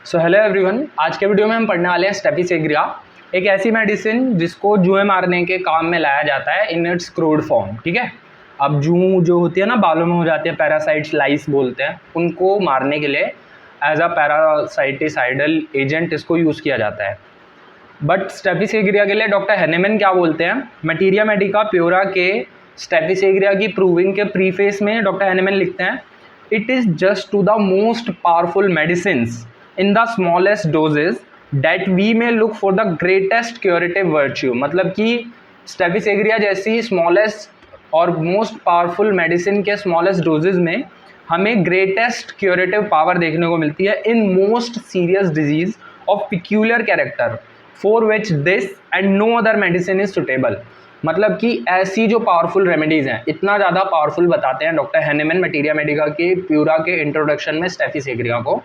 So hello everyone, आज के video में हम पढ़ने वाले हैं स्टेपिसेग्रिया, एक ऐसी मेडिसिन जिसको जुएं मारने के काम में लाया जाता है इन इट्स क्रूड फॉर्म। ठीक है, अब जू जो होती है ना बालों में हो जाती है, पैरासाइट्स, लाइस बोलते हैं, उनको मारने के लिए एज अ पैरासाइटिसाइडल एजेंट इसको यूज़ किया जाता है। बट स्टेपिसेग्रिया के लिए डॉक्टर हैनेमन क्या बोलते हैं, मटीरिया मेडिका प्योरा के स्टेपिसेग्रिया की प्रूविंग के प्रीफेस में डॉक्टर हैनेमन लिखते हैं, it is just to the most powerful medicines in the smallest doses that we may look for the greatest curative virtue. मतलब कि स्टेपिसेग्रिया जैसी स्मॉलेस्ट और मोस्ट पावरफुल मेडिसिन के स्मॉलेस्ट डोजेज में हमें ग्रेटेस्ट क्योरेटिव पावर देखने को मिलती है in most serious disease of peculiar character for which this and no other medicine is suitable. मतलब कि ऐसी जो पावरफुल रेमेडीज़ हैं, इतना ज़्यादा पावरफुल बताते हैं डॉक्टर हैनेमन मटीरिया मेडिका के प्यूरा के इंट्रोडक्शन में स्टेपिसेग्रिया को,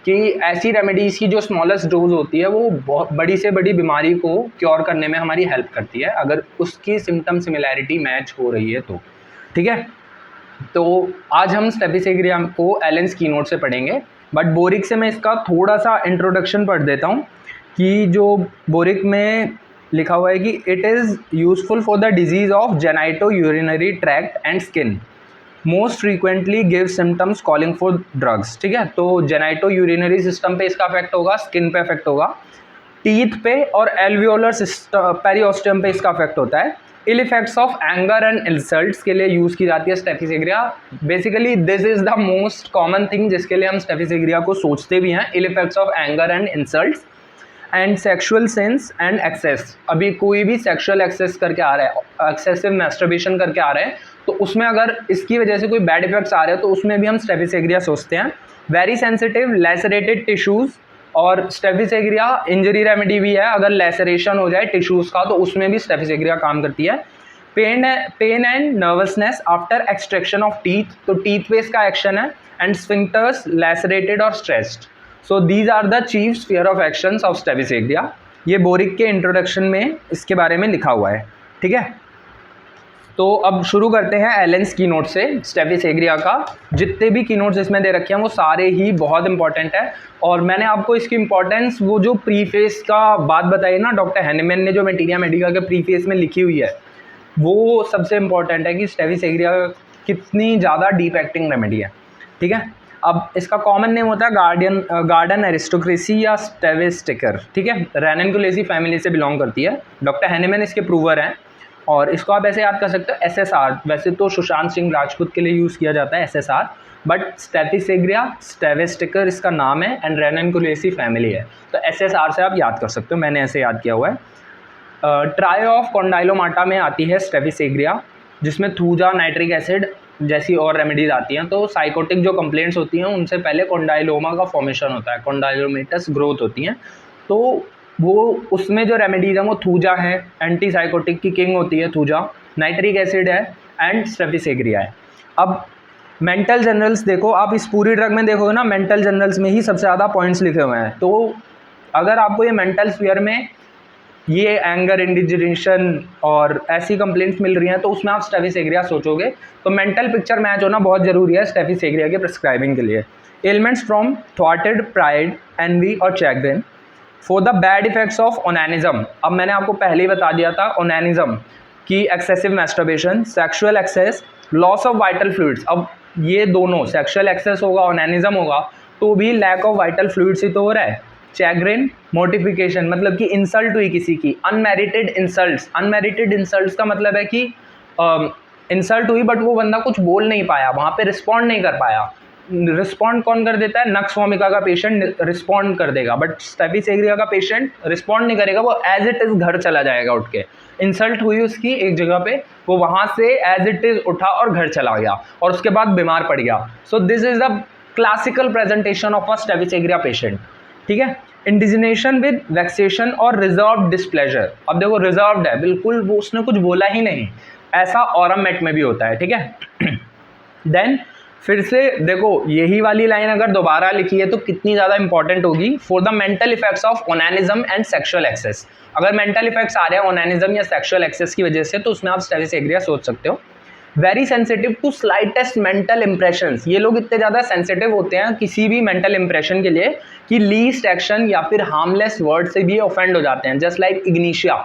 कि ऐसी रेमेडीज़ की जो स्मॉलेस्ट डोज होती है वो बहुत बड़ी से बड़ी बीमारी को क्योर करने में हमारी हेल्प करती है, अगर उसकी सिम्टम सिमिलैरिटी मैच हो रही है तो। ठीक है, तो आज हम स्टेपिसेग्रिया को एलेन्स कीनोट से पढ़ेंगे, बट बोरिक से मैं इसका थोड़ा सा इंट्रोडक्शन पढ़ देता हूँ कि जो बोरिक में लिखा हुआ है कि it is useful for the disease of genito urinary tract and skin, most frequently give symptoms calling for drugs. ठीक है, तो जेनाइटो यूरिनरी सिस्टम पे इसका इफेक्ट होगा, स्किन पे इफेक्ट होगा, टीथ पे और एल्वियोलर सिस्टम पेरियोस्टियम पे इसका इफेक्ट होता है। Ill effects of anger and insults के लिए यूज़ की जाती है Staphisagria. Basically this is the most common thing जिसके लिए हम स्टेपिसेग्रिया को सोचते भी हैं, ill effects of anger and insults and sexual sense and excess. अभी कोई भी सेक्शुअल एक्सेस करके आ रहा है, एक्सेसिव मैस्टरबेशन करके आ रहे हैं, तो उसमें अगर इसकी वजह से कोई बैड इफेक्ट्स आ रहे हैं तो उसमें भी हम स्टेपिसेग्रिया सोचते हैं। वेरी सेंसिटिव लैसरेटेड टिश्यूज़, और स्टेपिसेग्रिया इंजरी रेमेडी भी है, अगर लैसरेशन हो जाए टिश्यूज़ का तो उसमें भी स्टेपिसेग्रिया काम करती है। Pain and nervousness after extraction of teeth, तो टीथ पे इसका एक्शन है, एंड स्फिंक्टर्स लैसरेटेड और stressed. So these are the chief sphere of actions of Staphisagria. ये बोरिक के इंट्रोडक्शन में इसके बारे में लिखा हुआ है। ठीक है, तो अब शुरू करते हैं एलेन्स कीनोट से स्टेपिसेग्रिया का। जितने भी कीनोट्स इसमें दे रखे हैं वो सारे ही बहुत इंपॉर्टेंट है, और मैंने आपको इसकी इंपॉर्टेंस वो जो प्रीफेस का बात बताई ना डॉक्टर हैनेमन ने, जो मटीरिया मेडिका के प्रीफेस में लिखी हुई है, वो सबसे इंपॉर्टेंट है कि स्टेपिसेग्रिया कितनी ज़्यादा डीप एक्टिंग रेमेडी है। ठीक है, अब इसका कॉमन नेम होता है गार्डन एरिस्टोक्रेसी या स्टेविस्टिकर। ठीक है, रैननकुलेसी फैमिली से बिलोंग करती है। डॉक्टर हैनेमन इसके प्रूवर हैं, और इसको आप ऐसे याद कर सकते हो SSR। वैसे तो सुशांत सिंह राजपूत के लिए यूज़ किया जाता है SSR, बट स्टेपिसेग्रिया स्टेविस्टिकर इसका नाम है एंड रैननकुलेसी फैमिली है, तो SSR से आप याद कर सकते हो, मैंने ऐसे याद किया हुआ है। ट्राई ऑफ कॉन्डाइलोमाटा में आती है स्टेपिसेग्रिया, जिसमें थूजा, नाइट्रिक एसिड जैसी और रेमेडीज़ आती हैं। तो साइकोटिक जो कंप्लेंट्स होती हैं उनसे पहले कॉन्डाइलोमा का फॉर्मेशन होता है, कॉन्डाइलोमेटस ग्रोथ होती हैं, तो वो उसमें जो रेमेडीज़ हैं वो थूजा है, एंटी साइकोटिक की किंग होती है थूजा, नाइट्रिक एसिड है एंड स्टेपिसेग्रिया है। अब मेंटल जनरल्स देखो, आप इस पूरी ड्रग में देखोगे ना, मेंटल जनरल्स में ही सबसे ज़्यादा पॉइंट्स लिखे हुए हैं। तो अगर आपको ये मेंटल स्फीयर में ये एंगर, इंडिजनेशन और ऐसी कंप्लेंट्स मिल रही हैं तो उसमें आप स्टेपिसेग्रिया सोचोगे, तो मेंटल पिक्चर मैच होना बहुत ज़रूरी है स्टेपिसेग्रिया के प्रिस्क्राइबिंग के लिए। एलिमेंट्स फ्रॉम थ्वाटेड प्राइड, एनवी और chagrin for the bad effects of onanism. अब मैंने आपको पहले ही बता दिया था ओनानिज्म की excessive masturbation, sexual excess, loss of vital fluids. अब ये दोनों सेक्सुअल एक्सेस होगा, ओनानिज्म होगा, तो भी लैक ऑफ वाइटल फ्लूइड्स ही तो हो रहा है। चैग्रिन, मोटिफिकेशन, मतलब कि इंसल्ट हुई किसी की, अनमेरिटेड इंसल्ट्स। अनमेरिटेड इंसल्ट्स का मतलब है कि इंसल्ट हुई बट वो बंदा कुछ बोल नहीं पाया, वहाँ पे रिस्पॉन्ड नहीं कर पाया। रिस्पॉन्ड कौन कर देता है? नक्स वोमिका का पेशेंट रिस्पॉन्ड कर देगा, बट स्टेपिसेग्रिया का पेशेंट रिस्पॉन्ड नहीं करेगा, वो एज इट इज़ घर चला जाएगा उठ के। इंसल्ट हुई उसकी एक जगह पे, वो वहाँ से एज इट इज़ उठा और घर चला गया, और उसके बाद बीमार पड़ गया। So this is the classical presentation of a Staphisagria patient. ठीक है, इंडिजनेशन विद वैक्सेशन और रिजर्व डिस्प्लेजर। अब देखो रिजर्व्ड है बिल्कुल, वो उसने कुछ बोला ही नहीं, ऐसा ऑरमेट में भी होता है। ठीक है, देन फिर से देखो यही वाली लाइन अगर दोबारा लिखी है तो कितनी ज़्यादा इंपॉर्टेंट होगी। For the mental effects of onanism and sexual excess, अगर मेंटल इफेक्ट्स आ रहे हैं ओनानिज्म या सेक्सुअल एक्सेस की वजह से तो उसमें आप स्टेपिसेग्रिया सोच सकते हो। Very sensitive to slightest mental impressions, ये लोग इतने ज़्यादा सेंसिटिव होते हैं किसी भी मेंटल इंप्रेशन के लिए कि लीस्ट एक्शन या फिर हार्मलेस वर्ड से भी ऑफेंड हो जाते हैं। जस्ट लाइक इग्निशिया,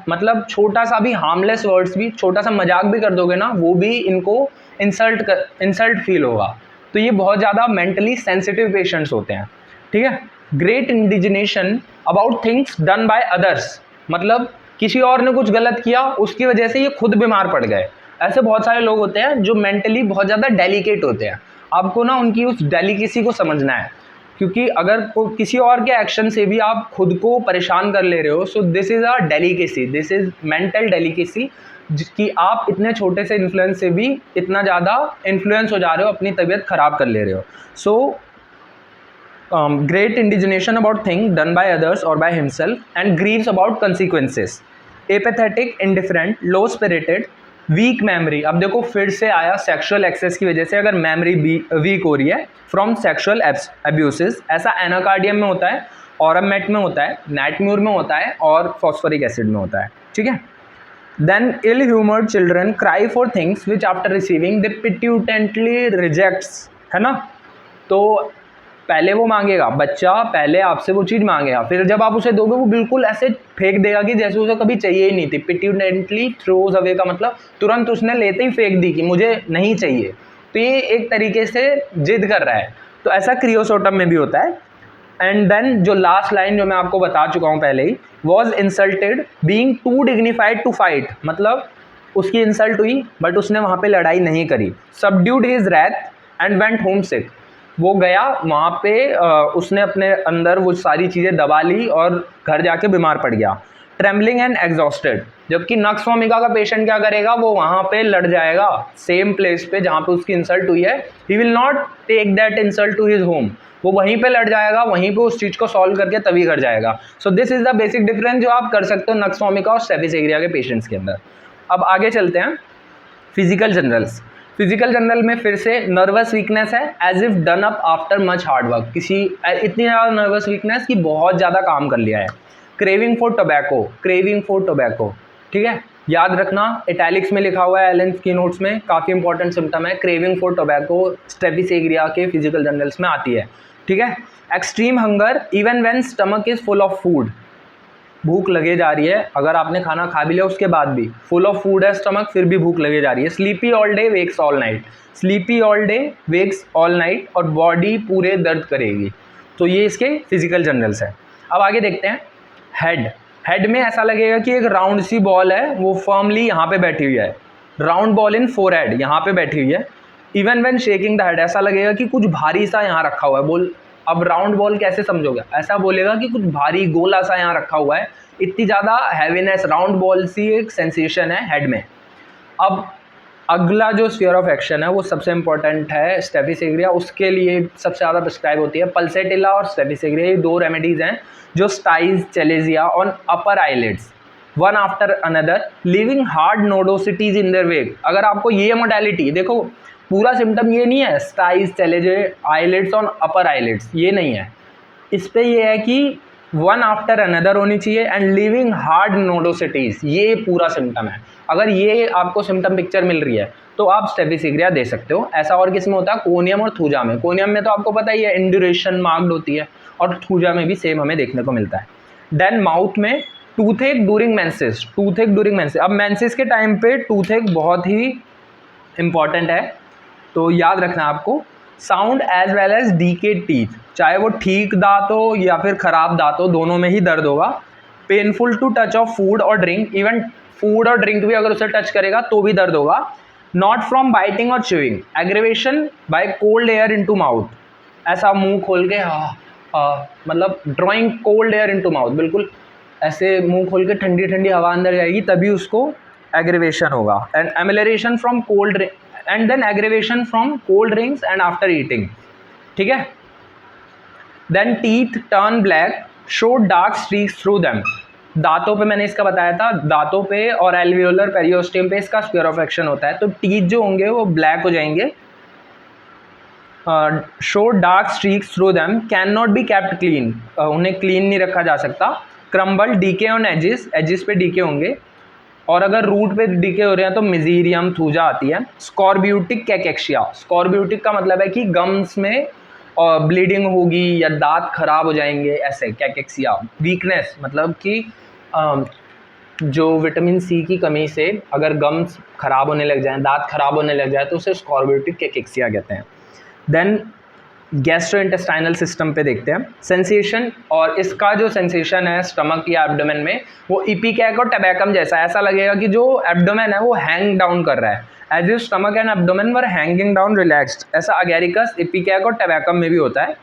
मतलब छोटा सा भी हार्मलेस वर्ड्स भी, छोटा सा मजाक भी कर दोगे ना, वो भी इनको इंसल्ट फील होगा। तो ये बहुत ज़्यादा मेंटली सेंसिटिव पेशेंट्स होते हैं, ठीक है। Great indignation about things done by others, मतलब किसी और ने कुछ गलत किया उसकी वजह से ये खुद बीमार पड़ गए। ऐसे बहुत सारे लोग होते हैं जो मेंटली बहुत ज़्यादा डेलिकेट होते हैं। आपको ना उनकी उस डेलिकेसी को समझना है, क्योंकि अगर किसी और के एक्शन से भी आप खुद को परेशान कर ले रहे हो, सो this is a delicacy, this is mental delicacy, कि आप इतने छोटे से इन्फ्लुएंस से भी इतना ज़्यादा इन्फ्लुएंस हो जा रहे हो, अपनी तबीयत ख़राब कर ले रहे हो। सो great indignation about thing done by others or by himself and grieves about consequences, apathetic, indifferent, low spirited, weak memory. अब देखो फिर से आया सेक्सुअल एक्सेस की वजह से अगर मेमोरी वीक हो रही है फ्रॉम सेक्सुअल एब्यूसेस, ऐसा एनाकार्डियम में होता है, ऑरमेट में होता है, नाइटम्यूर में होता है और फॉस्फोरिक एसिड में होता है, ठीक है। Then ill humoured children cry for things which after receiving they petulantly rejects, है ना। तो पहले वो मांगेगा, बच्चा पहले आपसे वो चीज़ मांगेगा, फिर जब आप उसे दोगे वो बिल्कुल ऐसे फेंक देगा कि जैसे उसे कभी चाहिए ही नहीं थी। पिट्यूटेंटली थ्रोज अवे का मतलब तुरंत उसने लेते ही फेंक दी कि मुझे नहीं चाहिए। तो ये एक तरीके से जिद कर रहा है। तो ऐसा क्रियोसोटम में भी होता है। एंड देन जो लास्ट लाइन जो मैं आपको बता चुका हूँ पहले ही, was insulted being too dignified to fight, मतलब उसकी इंसल्ट हुई बट उसने वहाँ पे लड़ाई नहीं करी। Subdued his wrath and went home sick, वो गया वहाँ पे उसने अपने अंदर वो सारी चीज़ें दबा ली और घर जाके बीमार पड़ गया। ट्रेम्बलिंग एंड एग्जॉस्टेड, जबकि नक्सवामिका का पेशेंट क्या करेगा, वो वहाँ पे लड़ जाएगा सेम प्लेस पे जहाँ पे उसकी इंसल्ट हुई है। He will not take that insult to his home, वो वहीं पे लड़ जाएगा, वहीं पे उस चीज़ को सॉल्व करके तभी घर जाएगा। सो this is the basic difference जो आप कर सकते हो नक्सवामिका और स्टेफी सेग्रिया के पेशेंट्स के अंदर। अब आगे चलते हैं फिजिकल जनरल्स। फिजिकल जनरल में फिर से नर्वस वीकनेस है, as if done up after much hard work, किसी इतनी ज़्यादा नर्वस वीकनेस कि बहुत ज़्यादा काम कर लिया है। Craving for tobacco, craving for tobacco, ठीक है, याद रखना, इटैलिक्स में लिखा हुआ है एलेन्स की नोट्स में, काफ़ी इंपॉर्टेंट सिम्टम है। क्रेविंग फॉर टोबैको स्टेफी सेग्रिया के फिजिकल जनरल्स में आती है, ठीक है। Extreme hunger even when stomach is full of food, भूख लगे जा रही है, अगर आपने खाना खा भी लिया उसके बाद भी फुल ऑफ फूड है स्टमक, फिर भी भूख लगे जा रही है। Sleepy all day wakes all night, sleepy all day wakes all night, और बॉडी पूरे दर्द करेगी। तो ये इसके फिजिकल जनरल्स है। अब आगे देखते हैं हेड। हेड में ऐसा लगेगा कि एक राउंड सी बॉल है, वो फर्मली यहाँ पे बैठी हुई है, राउंड बॉल इन फोरहेड, यहाँ पे बैठी हुई है। Even when shaking the head, ऐसा लगेगा कि कुछ भारी सा यहाँ रखा हुआ है। बोल, अब राउंड बॉल कैसे समझोगे, ऐसा बोलेगा कि कुछ भारी गोला सा यहाँ रखा हुआ है, इतनी ज़्यादा हैवीनेस, राउंड बॉल सी एक सेंसेशन है हेड में। अब अगला जो स्फीयर ऑफ एक्शन है वो सबसे इंपॉर्टेंट है स्टेफी सेग्रिया, उसके लिए सबसे ज़्यादा प्रिस्क्राइब होती है पल्सेटिला और स्टेफी सेग्रिया। ये दो रेमेडीज़ हैं जो styes chalazia on upper eyelids one after another leaving hard nodosities in their wake. अगर आपको ये मोडालिटी देखो, पूरा सिम्टम ये नहीं है स्टाइज चेलेजे आईलिड्स ऑन अपर आईलिड्स, ये नहीं है, इस पे ये है कि वन आफ्टर अनदर होनी चाहिए एंड लिविंग हार्ड नोडोसिटीज, ये पूरा सिम्टम है। अगर ये आपको सिम्टम पिक्चर मिल रही है तो आप स्टेफी सेग्रिया दे सकते हो। ऐसा और किस में होता है, कोनियम और थूजा में। कोनियम में तो आपको पता ही है इंड्यूरेशन मार्क्ड होती है, और थूजा में भी सेम हमें देखने को मिलता है। देन माउथ में toothache during menses, toothache during menses. अब मेंसेस के टाइम पे टूथेक बहुत ही इंपॉर्टेंट है, तो याद रखना आपको। Sound as well as decayed teeth, चाहे वो ठीक दांत हो या फिर ख़राब दांत हो, दोनों में ही दर्द होगा। Painful to touch of food और ड्रिंक, इवन फूड और ड्रिंक भी अगर उसे टच करेगा तो भी दर्द होगा। नॉट फ्रॉम बाइटिंग और chewing, aggravation by cold air into mouth, ऐसा मुंह खोल के मतलब drawing cold air into mouth, बिल्कुल ऐसे मुंह खोल के ठंडी ठंडी हवा अंदर जाएगी तभी उसको एग्रीवेशन होगा। And amelioration from cold and then aggravation from cold drinks and after eating, ठीक है। Then teeth turn black, show dark streaks through them, दांतों पे मैंने इसका बताया था, दांतों पे और एल्वियोलर पेरियोस्टियम पे इसका स्फीयर ऑफ एक्शन होता है। तो टीथ जो होंगे वो ब्लैक हो जाएंगे। Show dark streaks through them, can not be kept clean, उन्हें क्लीन नहीं रखा जा सकता। Crumble, decay on edges, edges पे डीके होंगे। और अगर रूट पे डीके हो रहे हैं तो मिजीरियम थूजा आती है। स्कॉर्ब्यूटिक कैकेक्शिया, स्कॉर्ब्यूटिक का मतलब है कि गम्स में ब्लीडिंग होगी या दांत खराब हो जाएंगे, ऐसे कैकेक्सिया। वीकनेस मतलब कि जो विटामिन सी की कमी से अगर गम्स खराब होने लग जाएं, दांत खराब होने लग जाए तो उसे स्कॉर्ब्यूटिक कैकेक्सिया कहते हैं। देन गैस्ट्रोइंटेस्टाइनल सिस्टम पे देखते हैं सेंसेशन, और इसका जो सेंसेशन है स्टमक या एब्डोमेन में वो इपिकैक और टबैकम जैसा, ऐसा लगेगा कि जो एब्डोमेन है वो हैंग डाउन कर रहा है, as if stomach and abdomen were hanging down relaxed. ऐसा अगेरिकस, इपिकैक और टबैकम में भी होता है।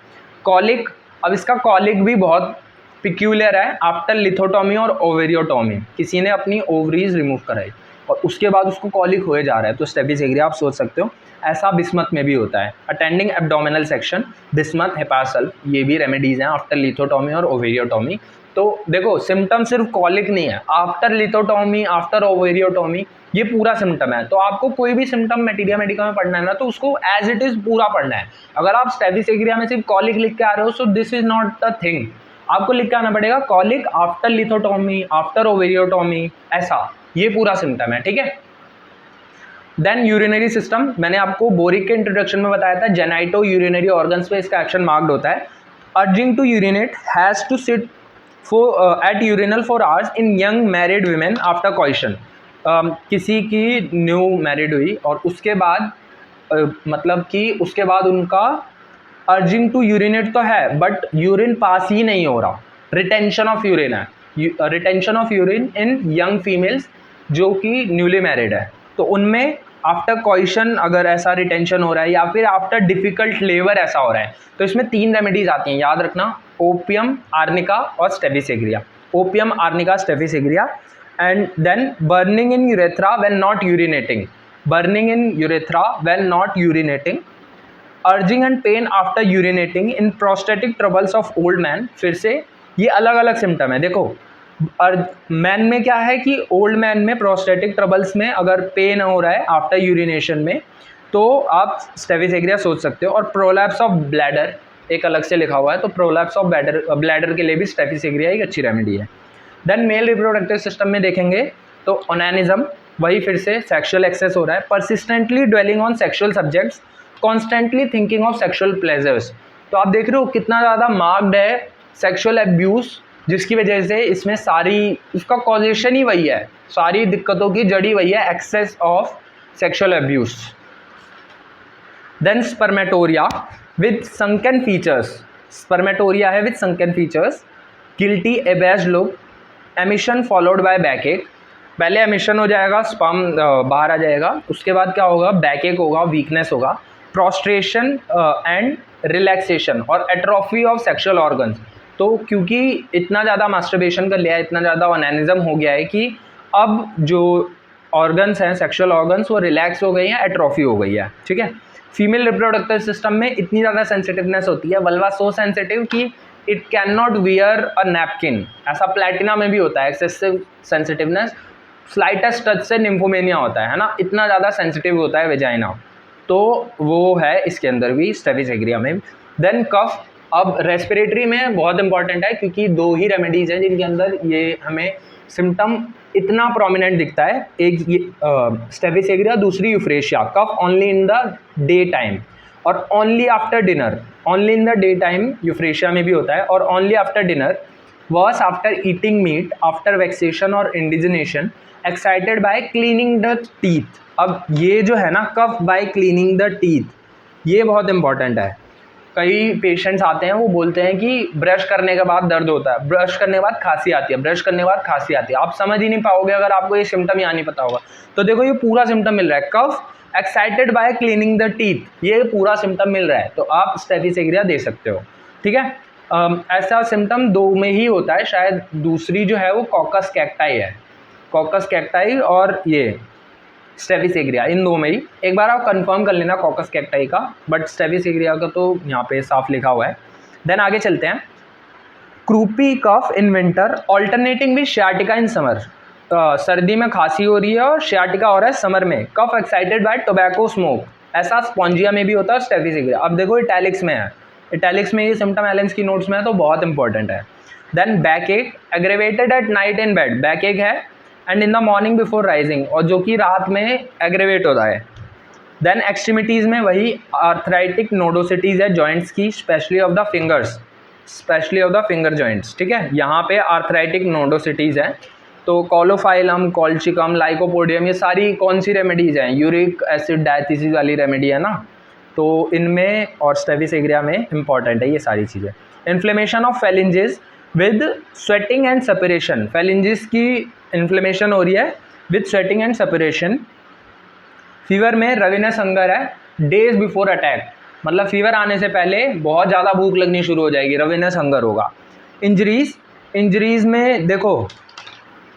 कॉलिक, अब इसका कॉलिक भी बहुत पिक्यूलियर है आफ्टर लिथोटॉमी और ओवेरियोटॉमी, किसी ने अपनी ओवरीज रिमूव कराई और उसके बाद उसको कॉलिक हुए जा रहा है तो स्टेफिसेग्रिया आप सोच सकते हो। ऐसा बिस्मथ में भी होता है। अटेंडिंग एब्डोमिनल सेक्शन, बिस्मथ, हेपासल, ये भी रेमेडीज हैं आफ्टर लिथोटॉमी और ओवेरियोटॉमी। तो देखो सिम्टम सिर्फ कॉलिक नहीं है, आफ्टर लिथोटॉमी, आफ्टर ओवेरियोटॉमी ये पूरा सिम्टम है। तो आपको कोई भी सिम्टम मटेरिया मेडिका में पढ़ना है ना तो उसको एज इट इज पूरा पढ़ना है। अगर आप स्टेफिसेग्रिया में सिर्फ कॉलिक लिख के आ रहे हो so this is not the thing, आपको लिख के आना पड़ेगा कॉलिक आफ्टर लिथोटॉमी, आफ्टर ओवेरियोटॉमी, ऐसा ये पूरा सिम्टम है, ठीक है। देन यूरिनरी सिस्टम, मैंने आपको बोरिक के इंट्रोडक्शन में बताया था जेनाइटो यूरिनरी ऑर्गन्स पे इसका एक्शन मार्क्ड होता है। Urging to urinate has to sit at urinal for hours in young married women after coition. किसी की न्यू मैरिड हुई और उसके बाद मतलब कि उसके बाद उनका अर्जिंग टू यूरिनेट तो है बट यूरिन पास ही नहीं हो रहा, रिटेंशन ऑफ यूरिन है, retention of urine in young females जो कि न्यूली मैरिड है। तो उनमें आफ्टर कॉइशन अगर ऐसा रिटेंशन हो रहा है या फिर आफ्टर डिफिकल्ट लेबर ऐसा हो रहा है तो इसमें 3 रेमेडीज आती हैं, याद रखना, ओपियम, आर्निका और staphysagria. Opium, arnica, staphysagria. And then burning in urethra when not urinating, burning in urethra when not urinating, urging and pain after urinating in prostatic troubles of old man. फिर से ये अलग अलग symptom है। देखो man में क्या है कि ओल्ड मैन में प्रोस्टेटिक ट्रबल्स में अगर पेन हो रहा है आफ्टर यूरिनेशन में तो आप स्टेफिसेग्रिया सोच सकते हो। और प्रोलैप्स ऑफ ब्लैडर एक अलग से लिखा हुआ है, तो प्रोलैप्स ऑफ ब्लैडर के लिए भी स्टेफिसेग्रिया एक अच्छी रेमेडी है। देन मेल रिप्रोडक्टिव सिस्टम में देखेंगे तो ओनानिज्म, वही फिर से सेक्सुअल एक्सेस हो रहा है, persistently dwelling on sexual subjects, constantly thinking of sexual pleasures. तो आप देख रहे हो कितना ज़्यादा मार्क्ड है सेक्सुअल एब्यूज़, जिसकी वजह से इसमें सारी इसका कॉजेशन ही वही है, सारी दिक्कतों की जड़ी वही है, excess of sexual abuse. Then spermatorrhoea with sunken features, spermatorrhoea है with sunken features, guilty abashed look, emission followed by backache. पहले एमिशन हो जाएगा, स्पर्म बाहर आ जाएगा, उसके बाद क्या होगा, बैकएक होगा, वीकनेस होगा, प्रोस्ट्रेशन एंड रिलैक्सेशन और एट्रोफी ऑफ सेक्सुअल ऑर्गन्स। तो क्योंकि इतना ज़्यादा मास्टरबेशन कर लिया है, इतना ज़्यादा ओनानिज्म हो गया है कि अब जो ऑर्गन्स हैं सेक्सुअल ऑर्गन्स वो रिलैक्स हो गई हैं, एट्रोफी हो गई है, ठीक है। फीमेल रिप्रोडक्टिव सिस्टम में इतनी ज़्यादा सेंसिटिवनेस होती है, वल्वा सो सेंसिटिव कि it can not wear a napkin. ऐसा प्लैटिना में भी होता है एक्सेसिव सेंसिटिवनेस, स्लाइटेस्ट टच से निम्फोमेनिया होता है ना, इतना ज़्यादा सेंसिटिव होता है वेजाइना, तो वो है इसके अंदर भी स्टेफिसेग्रिया में। देन कफ, अब रेस्पिरेटरी में बहुत इंपॉर्टेंट है क्योंकि 2 ही रेमेडीज़ हैं जिनके अंदर ये हमें सिम्टम इतना प्रोमिनेंट दिखता है, एक ये स्टेफिसेग्रिया, दूसरी Euphrasia. Cough only in the day time और only after dinner, only in the day time Euphrasia में भी होता है, और only after dinner, worse after eating meat, after vexation और indignation, excited by cleaning the teeth. अब ये जो है ना cough by cleaning the teeth, ये बहुत इंपॉर्टेंट है। कई पेशेंट्स आते हैं वो बोलते हैं कि ब्रश करने के बाद दर्द होता है, ब्रश करने के बाद खांसी आती है, ब्रश करने के बाद खांसी आती है। आप समझ ही नहीं पाओगे अगर आपको ये सिम्टम यहाँ नहीं पता होगा। तो देखो ये पूरा सिम्टम मिल रहा है, cough excited by cleaning the teeth, ये पूरा सिम्टम मिल रहा है, तो आप स्टेफिसेग्रिया दे सकते हो, ठीक है। ऐसा सिम्टम 2 में ही होता है, शायद दूसरी जो है वो कॉकस कैक्टाई है, कॉकस कैक्टाई और ये स्टेफिसेग्रिया, इन 2 में ही। एक बार आप कंफर्म कर लेना कॉकस कैक्टाई का, बट स्टेफिसेग्रिया का तो यहाँ पे साफ लिखा हुआ है। देन आगे चलते हैं, croupy cough in winter alternating with sciatica in summer. सर्दी में खांसी हो रही है और शियाटिका हो रहा है समर में। कफ एक्साइटेड बाय टोबैको स्मोक, ऐसा स्पॉन्जिया में भी होता है स्टेफिसेग्रिया। अब देखो इटैलिक्स में है, इटैलिक्स में ये सिम्टम एलेंस की नोट्स में है तो बहुत इंपॉर्टेंट है। देन बैक एक aggravated at night in bed, back एक है and in the morning before rising, और जो कि रात में एग्रेवेट होता है। देन एक्सट्रीमिटीज़ में वही आर्थराइटिक नोडोसिटीज़ है जॉइंट्स की, specially of the fingers, specially of the finger joints, ठीक है। यहाँ पे आर्थराइटिक नोडोसिटीज़ है। तो कॉलोफाइलम, कॉल्चिकम, लाइकोपोडियम, ये सारी कौन सी रेमेडीज़ हैं? यूरिक एसिड डायथिसिस वाली रेमेडी है ना, तो इनमें और स्टेफिस एग्रिया में इंपॉर्टेंट है ये सारी चीज़ें। Inflammation of phalanges with sweating and separation, phalanges की इन्फ्लेमेशन हो रही है with sweating and separation. Fever में रविनस हंगर है डेज बिफोर अटैक, मतलब फीवर आने से पहले बहुत ज़्यादा भूख लगनी शुरू हो जाएगी, रविनस हंगर होगा। इंजरीज़ में देखो,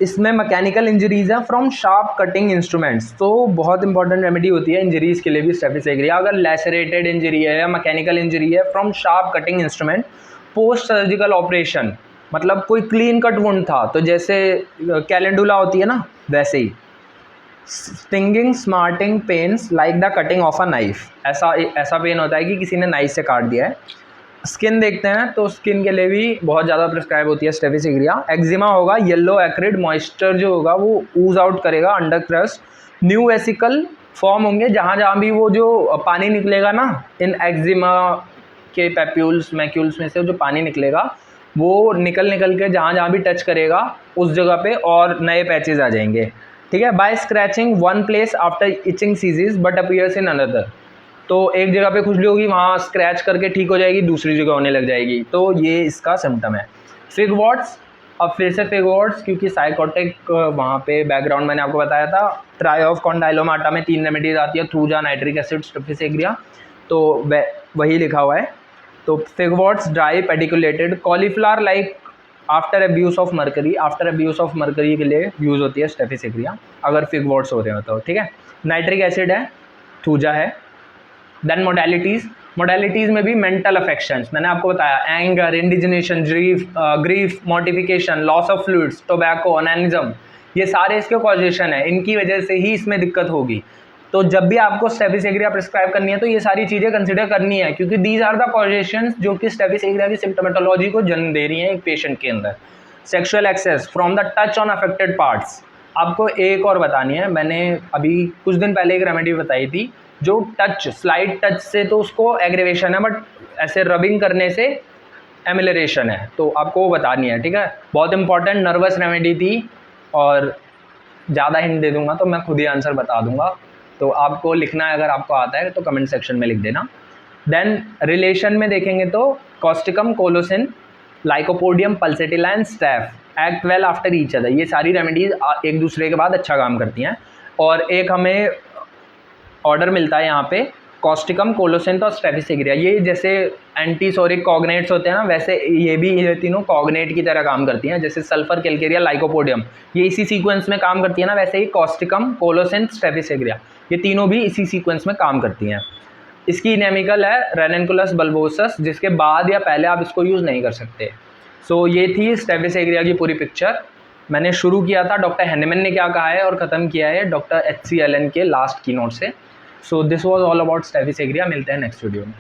इसमें मैकेनिकल इंजरीज़ है फ्रॉम शार्प कटिंग इंस्ट्रूमेंट्स, तो बहुत इंपॉर्टेंट रेमेडी होती है इंजरीज़ के लिए भी स्टेफिस एग्रिया। अगर लैसरेटेड इंजरी है या मैकेनिकल इंजरी है from sharp cutting instrument post surgical operation, मतलब कोई क्लीन कट वुंड था, तो जैसे कैलेंडुला होती है ना वैसे ही। Stinging smarting pains like the cutting of a knife, ऐसा पेन होता है कि किसी ने नाइफ से काट दिया है। स्किन देखते हैं तो स्किन के लिए भी बहुत ज़्यादा प्रिस्क्राइब होती है स्टेफिस एग्रिया। एक्जिमा होगा, येलो एक्रिड मॉइस्चर जो होगा वो ऊज आउट करेगा under crust. New vesicle form होंगे जहाँ भी वो जो पानी निकलेगा ना, इन एक्जिमा के पैप्यूल्स मैक्यूल्स में से जो पानी निकलेगा वो निकल के जहाँ भी टच करेगा उस जगह पे और नए पैचेज आ जाएंगे, ठीक है। By scratching one place after itching ceases but appears in another, तो एक जगह पे खुजली होगी, वहाँ स्क्रैच करके ठीक हो जाएगी, दूसरी जगह होने लग जाएगी, तो ये इसका सिम्टम है। फिग वॉट्स, अब फिर से फिग वॉट्स, क्योंकि साइकोटिक वहाँ पे बैकग्राउंड मैंने आपको बताया था। ट्राई ऑफ कॉन्डाइलोमाटा में 3 रेमेडीज आती है, Thuja, nitric acid, Staphisagria, तो वही लिखा हुआ है। तो fig warts dry pedunculated, cauliflower like after abuse of mercury, after abuse of mercury के लिए यूज़ होती है स्टेफिस एग्रिया अगर फिग वॉट्स हो रहे हो तो, ठीक है। नाइट्रिक एसिड है, थूजा है। देन मोडेलिटीज़ में भी मेंटल अफेक्शंस, मैंने आपको बताया anger, indignation, grief, mortification, loss of fluids, tobacco, onanism, ये सारे इसके कॉजेशन है, इनकी वजह से ही इसमें दिक्कत होगी। तो जब भी आपको स्टेफिस एग्रिया प्रिस्क्राइब करनी है तो ये सारी चीज़ें कंसिडर करनी है, क्योंकि दीज आर द कॉजेशंस जो कि स्टेफिस एग्रिया की सिम्टोमेटोलॉजी को जन्म दे रही हैं एक पेशेंट के अंदर। Sexual excess from the touch on affected parts, आपको एक और बतानी है, मैंने अभी कुछ दिन पहले एक रेमेडी बताई थी जो टच, स्लाइड टच से तो उसको एग्रेवेशन है, बट ऐसे रबिंग करने से एमिलरेशन है, तो आपको वो बतानी है, ठीक है। बहुत इंपॉर्टेंट नर्वस रेमेडी थी, और ज़्यादा हिंट दे दूंगा तो मैं खुद ही आंसर बता दूंगा, तो आपको लिखना है, अगर आपको आता है तो कमेंट सेक्शन में लिख देना। देन रिलेशन में देखेंगे तो causticum, colocynth, lycopodium, pulsatilla and staph act well after each other, ये सारी रेमेडीज एक दूसरे के बाद अच्छा काम करती हैं। और एक हमें ऑर्डर मिलता है यहाँ पे, कॉस्टिकम, कोलोसिन और स्टेफिस एग्रिया, ये जैसे एंटीसोरिक कॉग्नेट्स होते हैं ना, वैसे ये भी ये तीनों कॉग्नेट की तरह काम करती हैं। जैसे सल्फर, कैलकेरिया, लाइकोपोडियम, ये इसी सीक्वेंस में काम करती है ना, वैसे ही कॉस्टिकम, कोलोसिन, स्टेफिस एग्रिया, ये तीनों भी इसी सीक्वेंस में काम करती हैं। इसकी इनेमिकल है रेनकुलस बल्बोसस, जिसके बाद या पहले आप इसको यूज़ नहीं कर सकते। सो ये थी स्टेफिस एग्रिया की पूरी पिक्चर। मैंने शुरू किया था डॉक्टर हैनेमन ने क्या कहा है, और ख़त्म किया है डॉक्टर HC Allen के लास्ट की नोट से। So this was all about Staphisagria. मिलते हैं नेक्स्ट वीडियो में।